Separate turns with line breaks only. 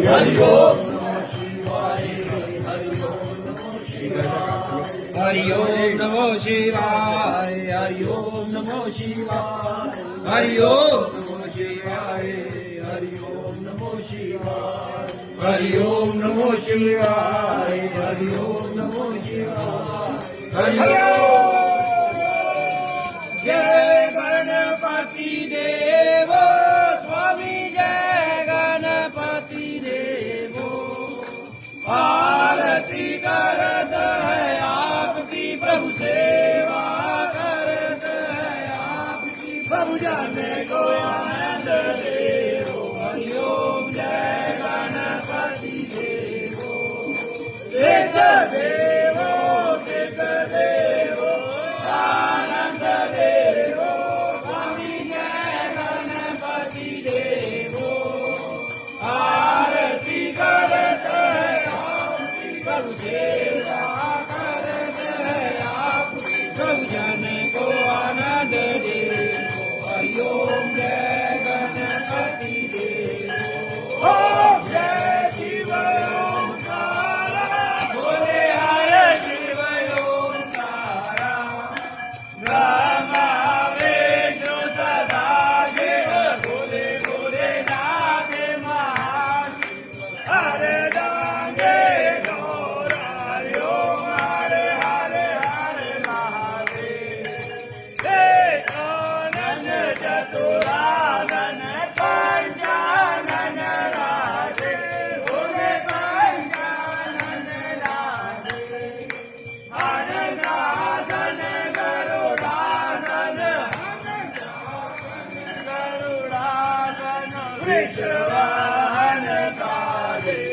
हरि ओम
हरि ओम नमो शिवाय हरि ओम नमो शिवाय हरि ओम नमो शिवाय हरि ओम नमो शिवाय हरि ओम नमो शिवाय हरि ओम नमो शिवाय हरि ओम जय गणपति देव स्वामी जय गणपति देव आरती करत है आपकी प्रभु सेवा करत है आपकी प्रभु जाने को आनंद देवो हरि ओम जय गणपति देवो एक देवो आनंद देवो स्वामी जय गणपति देवो आरती करत है प्रभु सेवा करत है आपकी प्रभु जन को आनंद देवो हरि ओम जय गणपति देवो ओम जय शिव ओंकारा बोले हरे शिव ओंकारा ब्रह्मा विष्णु सदा शिव बोले बोले नागे महाशिव हरे डांगे चतुरानन पंचानन राधे बोले पंचानन राधे अनगासन गरुडासन गरुडासन विश्ववाहन काले